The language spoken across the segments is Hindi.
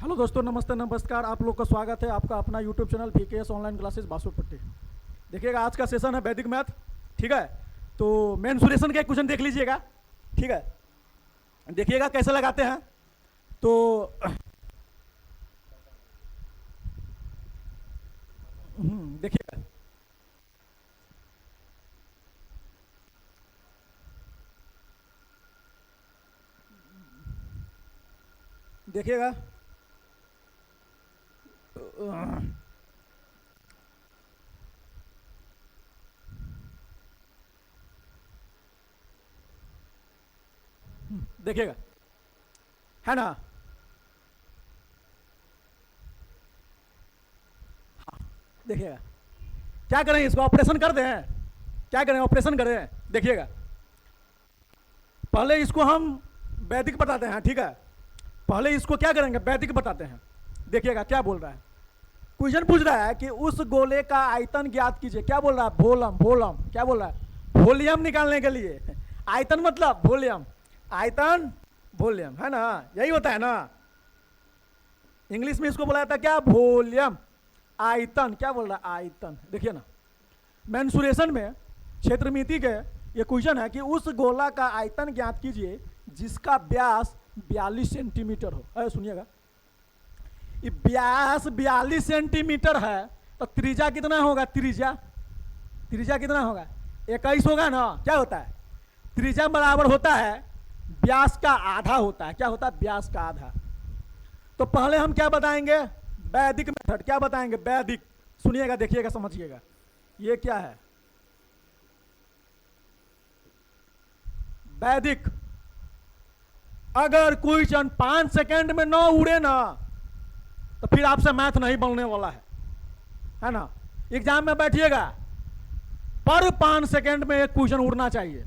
हेलो दोस्तों, नमस्ते नमस्कार। आप लोग का स्वागत है आपका अपना YouTube channel PKS online classes Basupatti. देखिएगा आज का सेशन है वैदिक मैथ। ठीक है, तो मेंसुरेशन का एक क्वेश्चन देख लीजिएगा। ठीक है, देखिएगा कैसे लगाते हैं। तो देखिएगा, देखिएगा देखिएगा, है ना। देखिएगा क्या करें, इसको ऑपरेशन कर दें। क्या करें, ऑपरेशन करें। देखिएगा, पहले इसको हम वैदिक बताते हैं। ठीक है, पहले इसको क्या करेंगे, वैदिक बताते हैं। देखिएगा क्या बोल रहा है। क्वेश्चन पूछ रहा है कि उस गोले का आयतन ज्ञात कीजिए। क्या बोल रहा है, वॉल्यूम। वॉल्यूम क्या बोल रहा है, वॉल्यूम निकालने के लिए। आयतन मतलब वॉल्यूम, आयतन वॉल्यूम, है ना, यही होता है ना। इंग्लिश में इसको बोला जाता है क्या, वॉल्यूम। आयतन क्या बोल रहा है, आयतन। देखिए ना, मेंसुरेशन में क्षेत्रमिति के ये क्वेश्चन है कि उस गोला का आयतन ज्ञात कीजिए जिसका व्यास 42 सेंटीमीटर हो। अरे सुनिएगा, ये व्यास 42 सेंटीमीटर है तो त्रिज्या कितना होगा, त्रिज्या कितना होगा, 21 होगा ना। क्या होता है, त्रिज्या बराबर होता है व्यास का आधा होता है। क्या होता है, व्यास का आधा। तो पहले हम क्या बताएंगे, वैदिक मेथड। क्या बताएंगे, वैदिक। सुनिएगा, देखिएगा, समझिएगा। ये क्या है, वैदिक। अगर क्वेश्चन 5 सेकंड में ना उड़े ना तो फिर आपसे मैथ नहीं बनने वाला है ना। एग्जाम में बैठिएगा पर 5 सेकंड में एक क्वेश्चन उड़ना चाहिए।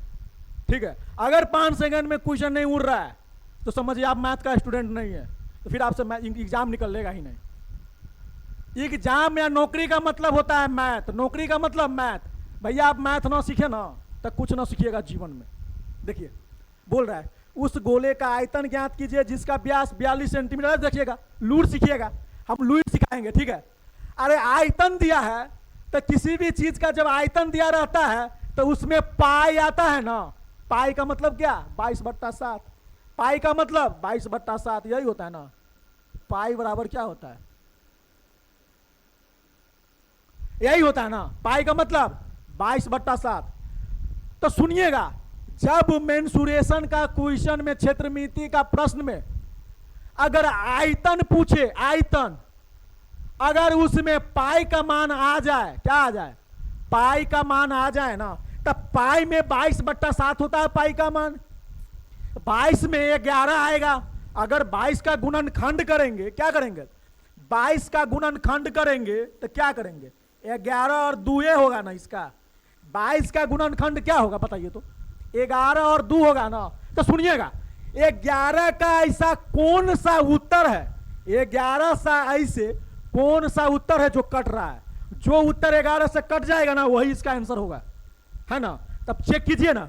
ठीक है, अगर 5 सेकंड में क्वेश्चन नहीं उड़ रहा है तो समझिए आप मैथ का स्टूडेंट नहीं है, तो फिर आपसे एग्जाम निकलेगा ही नहीं। एग्जाम या नौकरी का मतलब होता है मैथ, नौकरी का मतलब मैथ। भैया आप मैथ ना सीखे ना तो कुछ ना सीखिएगा जीवन में। देखिए बोल रहा है उस गोले का आयतन ज्ञात कीजिए जिसका व्यास 42 सेंटीमीटर। देखिएगा, लूर सीखिएगा, हम लूर सिखाएंगे। ठीक है, अरे आयतन दिया है तो किसी भी चीज का जब आयतन दिया रहता है तो उसमें पाई आता है ना। पाई का मतलब क्या, 22/7। पाई का मतलब 22/7, यही होता है ना। पाई बराबर क्या होता है, यही होता है ना। पाई का मतलब 22/7। तो सुनिएगा, जब मेंसुरेशन का क्वेश्चन में क्षेत्रमिति का प्रश्न में अगर आयतन पूछे, आयतन, अगर उसमें पाई का मान आ जाए, क्या आ जाए, पाई का मान आ जाए ना, तब पाई में 22/7 होता है। पाई का मान 22 में 11 आएगा। अगर 22 का गुणनखंड करेंगे, क्या करेंगे, 22 का गुणनखंड करेंगे तो क्या करेंगे, 11 और 2 होगा ना इसका। 22 का गुणनखंड क्या होगा बताइए तो, 11 और 2 होगा ना। तो सुनिएगा, 11 का ऐसा कौन सा उत्तर है, 11 सा ऐसे कौन सा उत्तर है जो कट रहा है। जो उत्तर 11 से कट जाएगा ना वही इसका आंसर होगा, है ना। तब चेक कीजिए ना,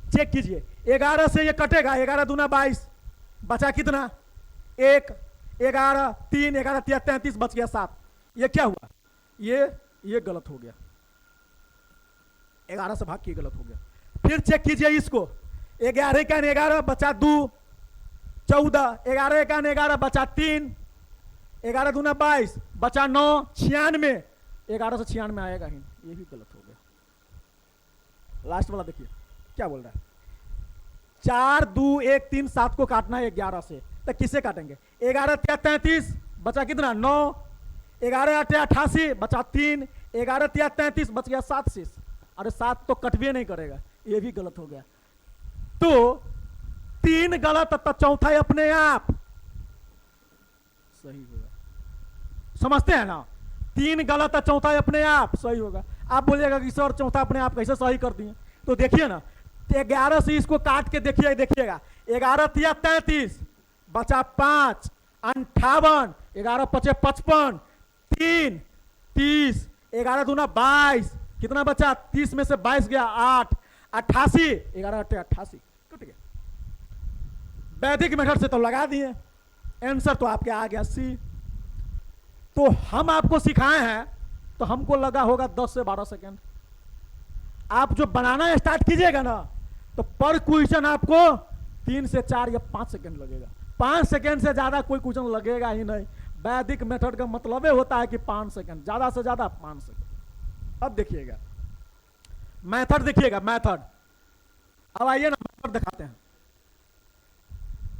चेक कीजिए। 11 से ये कटेगा, 11 दूना 22, बचा कितना, 1, 11, 3, 11 33, बच गया 7। ये क्या हुआ, ये गलत हो गया, 11 से भाग के गलत हो गया। फिर चेक कीजिए इसको, 11 का 11 बचा 2, 14, 11 का 11 बचा 3, 11 दूना 22 बचा 9, 96। 11 से 96 आएगा ही, ये भी गलत हो गया। लास्ट वाला देखिए क्या बोल रहा है, 4, 2, 1, 3, 7 को काटना है 11 से, तो किससे काटेंगे, 11 33 बचा कितना 9, 11 8 88 बचा 3, 11 33 बच गया 7 शेष। अरे 7 तो कटवे नहीं करेगा, ये भी गलत हो गया। तो 3 गलत तो चौथा अपने आप सही होगा। समझते हैं ना, 3 गलत है, चौथा अपने आप सही होगा। आप बोलिएगा कि सर चौथा अपने आप कैसे सही कर दिए, तो देखिए ना, 11 से इसको काट के देखिए, देखिएगा 11 33 बचा 5, 58, 11 5 55, 3 30, 11 दूना 22, कितना बचा, 30 में से 22 गया 8, 88, 11 8 88, टूट गया। वैदिक मेथड से तो लगा दिए, आंसर तो आपके आ गया सी। तो हम आपको सिखाए हैं तो हमको लगा होगा 10 से 12 सेकेंड। आप जो बनाना स्टार्ट कीजिएगा ना तो पर क्वेश्चन आपको 3 से 4 या 5 सेकेंड लगेगा। 5 सेकेंड से ज्यादा कोई क्वेश्चन लगेगा ही नहीं। वैदिक मेथड का मतलब होता है कि 5 सेकेंड, ज्यादा से ज्यादा 5 सेकेंड। अब देखिएगा मेथड, देखिएगा मेथड। अब आइए ना मेथड दिखाते हैं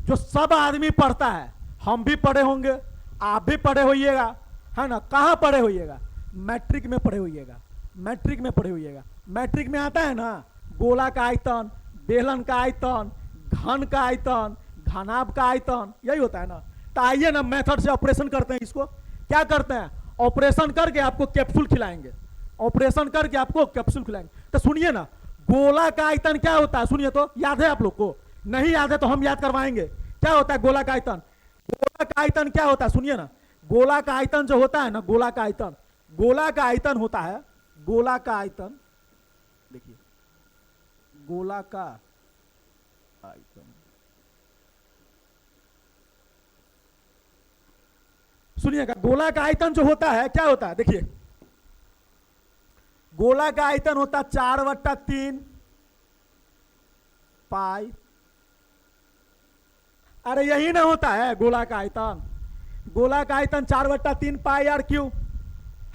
जो सब आदमी पढ़ता है। हम भी पढ़े होंगे, आप भी पढ़े होइएगा, है ना। कहाँ पढ़े होइएगा? मैट्रिक में पढ़े होइएगा, मैट्रिक में पढ़े होइएगा। मैट्रिक में आता है ना गोला का आयतन, बेलन का आयतन, घन का आयतन, घनाभ का आयतन, यही होता है ना। तो आइए ना मेथड से ऑपरेशन करते हैं। इसको क्या करते हैं? ऑपरेशन करके आपको कैप्सूल खिलाएंगे, ऑपरेशन करके आपको कैप्सूल खिलाएंगे। तो सुनिए ना, गोला का आयतन क्या होता है? सुनिए तो, याद है आप लोग को? नहीं याद है तो हम याद करवाएंगे। क्या होता है गोला का आयतन? गोला का आयतन क्या होता है? सुनिए ना, गोला का आयतन जो होता है ना, गोला का आयतन, गोला का आयतन होता है, गोला का आयतन, देखिए गोला का आयतन, सुनिएगा, गोला का आयतन जो होता है क्या होता है? देखिए गोला का आयतन होता है 4/3 पाई। अरे यही ना होता है गोला का आयतन? गोला का आयतन 4/3 पाई आर क्यू,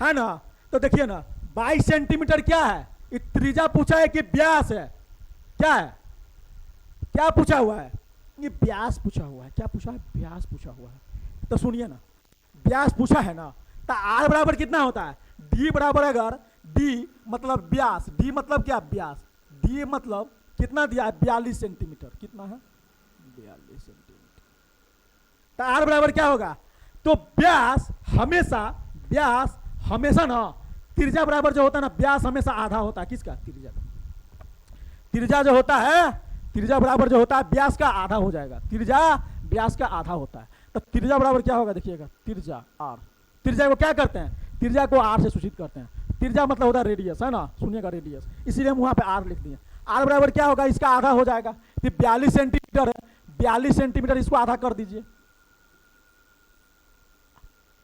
है ना। तो देखिए ना 22 सेंटीमीटर क्या है? ये त्रिज्या पूछा है कि व्यास है? क्या है? क्या पूछा हुआ है? ये व्यास पूछा हुआ है। क्या पूछा है? व्यास पूछा हुआ है। तो सुनिए ना, व्यास पूछा है ना, तो आर बराबर कितना होता है? डी बराबर, अगर डी मतलब व्यास, डी मतलब क्या? व्यास, डी मतलब कितना दिया है? 42 सेंटीमीटर। कितना है? 42 सेंटीमीटर। तो आर बराबर क्या होगा? तो व्यास हमेशा ना, त्रिज्या बराबर जो होता है ना, व्यास हमेशा आधा होता है। किसका? त्रिज्या का। त्रिज्या जो होता है, त्रिज्या बराबर जो होता है व्यास का आधा हो जाएगा। त्रिज्या व्यास का आधा होता है। तो त्रिज्या बराबर क्या होगा? देखिएगा, त्रिज्या आर, त्रिज्या को क्या करते हैं? त्रिज्या को आर से सूचित करते हैं। त्रिज्या मतलब होता है रेडियस, है ना, सुनिएगा रेडियस, इसीलिए हम वहां पे आर लिख दिए। आर बराबर क्या होगा? इसका आधा हो जाएगा। तो 42 सेंटीमीटर है, 42 सेंटीमीटर, इसको आधा कर दीजिए,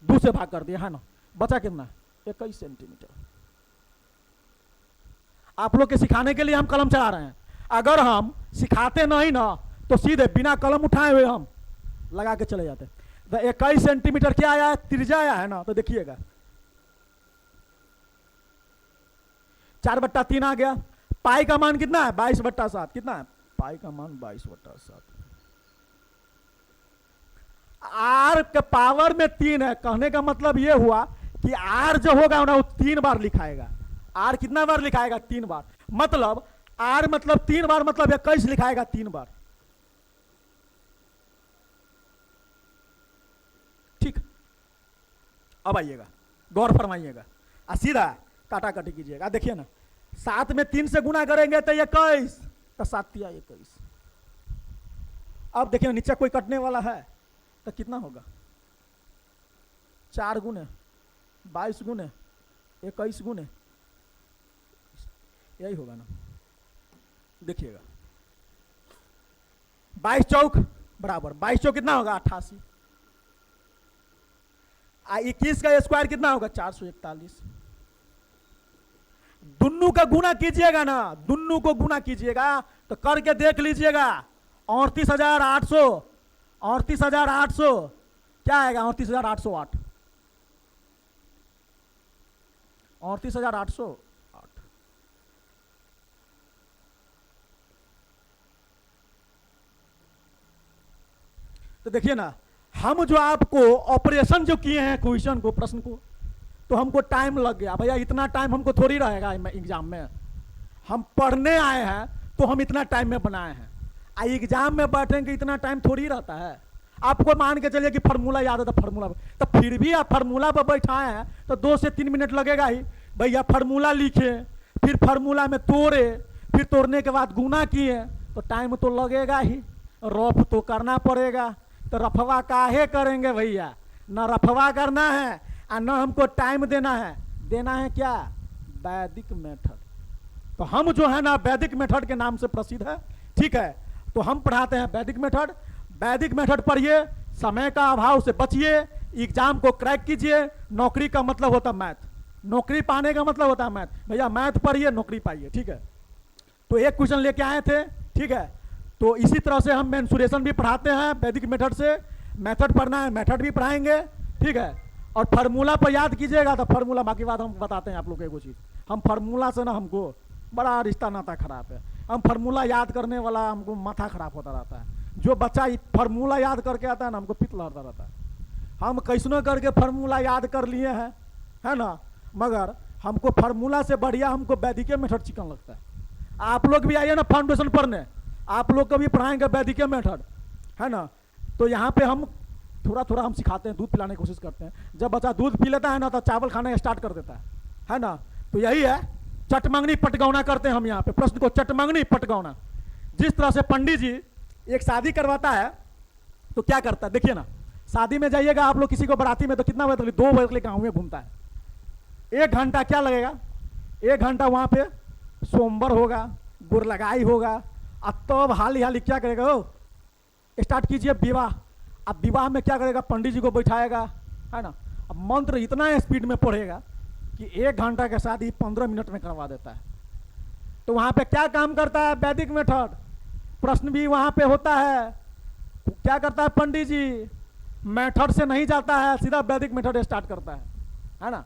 2 से भाग कर दिया, है ना। बचा कितना? 21 सेंटीमीटर। आप लोग के सिखाने के लिए हम कलम चला रहे हैं। अगर हम सिखाते नहीं ना तो सीधे बिना कलम उठाए हुए हम लगा के चले जाते। तो 21 सेंटीमीटर क्या आया है? त्रिज्या आया है ना। तो देखिएगा 4/3 आ गया। पाई का मान कितना है? 22/7। कितना है पाई का मान? 22/7। आर के पावर में 3 है। कहने का मतलब यह हुआ कि आर जो होगा ना वो 3 बार लिखाएगा। आर कितना बार लिखाएगा? 3 बार। मतलब आर मतलब 3 बार, मतलब 21 लिखाएगा 3 बार। ठीक, अब आइएगा, गौर फरमाइएगा, सीधा काटा काटी कीजिएगा। देखिए ना, 7 में 3 से गुना करेंगे तो 21, तो 7 या 21। अब देखिए नीचे कोई कटने वाला है तो कितना होगा? 4 गुने 22 गुने 21 गुने, यही होगा ना। देखिएगा 22 चौक बराबर, 22 चौक कितना होगा? 88। 21 का स्क्वायर कितना होगा? 441। दुन्नू का गुना कीजिएगा ना, दुन्नू को गुना कीजिएगा तो करके देख लीजिएगा। 38,800, 38,800 क्या आएगा? 38,808, 38,808। तो देखिए ना, हम जो आपको ऑपरेशन जो किए हैं क्वेश्चन को, प्रश्न को, तो हमको टाइम लग गया। भैया इतना टाइम हमको थोड़ी रहेगा एग्जाम में। हम पढ़ने आए हैं तो हम इतना टाइम में बनाए हैं। एग्जाम में बैठेंगे इतना टाइम थोड़ी रहता है। आपको मान के चलिए कि फार्मूला याद है तो फार्मूला, तो फिर भी आप फार्मूला पर बैठाए हैं तो 2 से 3 मिनट लगेगा ही। भैया फार्मूला लिखे, फिर फार्मूला में तोड़े, फिर तोड़ने के बाद गुना किए, तो टाइम तो लगेगा ही। रफ तो करना पड़ेगा। तो रफवा काहे करेंगे भैया? ना रफवा करना है और ना हमको टाइम देना है। देना है क्या? वैदिक मेथड। तो हम जो है ना वैदिक मेथड के नाम से प्रसिद्ध है। ठीक है, तो हम पढ़ाते हैं वैदिक मेथड। वैदिक मेथड पढ़िए, समय का अभाव से बचिए, एग्जाम को क्रैक कीजिए। नौकरी का मतलब होता है मैथ, नौकरी पाने का मतलब होता है मैथ। भैया मैथ पढ़िए, नौकरी पाइए, ठीक है। तो एक क्वेश्चन लेके आए थे, ठीक है। तो इसी तरह से हम मेंसुरेशन भी पढ़ाते हैं वैदिक मेथड से। मेथड पढ़ना है, मेथड भी पढ़ाएंगे, ठीक है। और फार्मूला पर याद कीजिएगा, तो फार्मूला बाकी बात हम बताते हैं आप लोग को एगो चीज़। हम फार्मूला से ना हमको बड़ा रिश्ता नाता खराब है। हम फार्मूला याद करने वाला हमको माथा खराब होता रहता है। जो बच्चा फार्मूला याद करके आता है ना, हमको पित्त लहरता रहता है। हम कैसनो करके फार्मूला याद कर लिए हैं, है ना, मगर हमको फार्मूला से बढ़िया हमको वैदिक मेथड चिकन लगता है। आप लोग भी आइए ना फाउंडेशन पढ़ने, आप लोग को भी पढ़ाएंगे वैदिक मेथड, है ना। तो यहाँ पे हम थोड़ा थोड़ा हम सिखाते हैं, दूध पिलाने की कोशिश करते हैं। जब बच्चा दूध पी लेता है ना, तो चावल खाना स्टार्ट कर देता है ना। तो यही है, चटमंगनी पटगौना करते हैं हम यहाँ पे, प्रश्न को चटमंगनी पटगौना। जिस तरह से पंडित जी एक शादी करवाता है तो क्या करता है, देखिए ना, शादी में जाइएगा आप लोग किसी को बराती में, तो कितना बजे तक, 2 बजे तक गाँव में घूमता है। 1 घंटा क्या लगेगा, 1 घंटा वहाँ पे सोमवार होगा, गुड़ लगाई होगा। अब तब हाली हाली क्या करेगा, हो स्टार्ट कीजिए विवाह। अब विवाह में क्या करेगा, पंडित जी को बैठाएगा, है ना। अब मंत्र इतना स्पीड में पढ़ेगा कि 1 घंटा के शादी 15 मिनट में करवा देता है। तो वहाँ पे क्या काम करता है, वैदिक मेथड। प्रश्न भी वहाँ पे होता है, क्या करता है पंडित जी, मेथड से नहीं जाता है, सीधा वैदिक मेथड स्टार्ट करता है ना।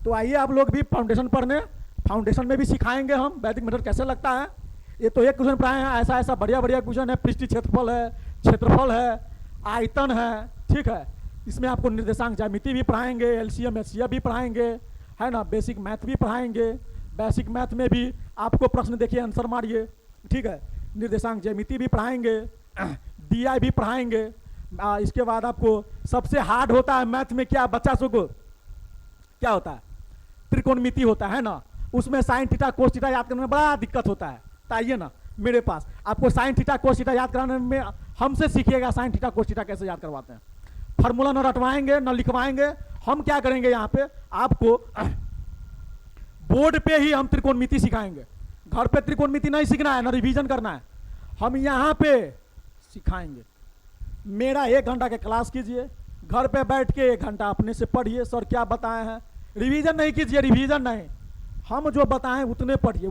तो आइए आप लोग भी फाउंडेशन पढ़ने, फाउंडेशन में भी सिखाएंगे हम वैदिक मेथड कैसे लगता है। ये तो एक क्वेश्चन पढ़ाए हैं, ऐसा ऐसा बढ़िया बढ़िया क्वेश्चन है। पृष्ठ क्षेत्रफल है, आयतन है, ठीक है। इसमें आपको निर्देशांक ज्यामिति भी पढ़ाएंगे, एलसीएम एचसीएफ भी पढ़ाएंगे, है ना। बेसिक मैथ भी पढ़ाएंगे। बेसिक मैथ में भी आपको प्रश्न देखिए, आंसर मारिए, ठीक है। निर्देशांक ज्यामिति भी पढ़ाएंगे, डीआई भी पढ़ाएंगे। इसके बाद आपको सबसे हार्ड होता है मैथ में क्या, बच्चा को क्या होता है, त्रिकोणमिति होता है ना। उसमें साइन थीटा कोस थीटा याद करने में बड़ा दिक्कत होता है। तो आइए ना मेरे पास, आपको साइन थीटा कोस थीटा याद कराने में हमसे सीखिएगा साइन थीटा कोस थीटा कैसे याद करवाते हैं। फार्मूला न रटवाएंगे न लिखवाएंगे, हम क्या करेंगे यहाँ पे आपको बोर्ड पे ही हम त्रिकोणमिति सिखाएंगे। घर पे त्रिकोणमिति नहीं सीखना है, ना रिवीजन करना है, हम यहाँ पे सिखाएंगे। मेरा 1 घंटा के क्लास कीजिए, घर पे बैठ के 1 घंटा अपने से पढ़िए, सर क्या बताए हैं। रिवीजन नहीं कीजिए, रिवीजन नहीं, हम जो बताएं उतने पढ़िए,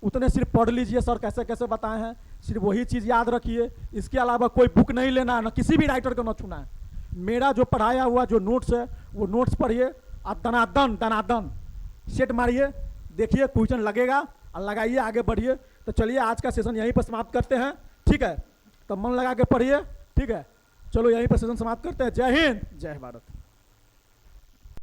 उतने सिर्फ पढ़ लीजिए, सर कैसे कैसे बताए हैं, सिर्फ वही चीज़ याद रखिए। इसके अलावा कोई बुक नहीं लेना है, ना किसी भी राइटर को न छूना है। मेरा जो पढ़ाया हुआ जो नोट्स है वो नोट्स पढ़िए और दनादन सेट मारिए, देखिए क्वेश्चन लगेगा और लगाइए, आगे बढ़िए। तो चलिए आज का सेशन यहीं पर समाप्त करते हैं, ठीक है। तो मन लगा के पढ़िए, ठीक है। चलो यहीं पर सेशन समाप्त करते हैं। जय हिंद, जय भारत।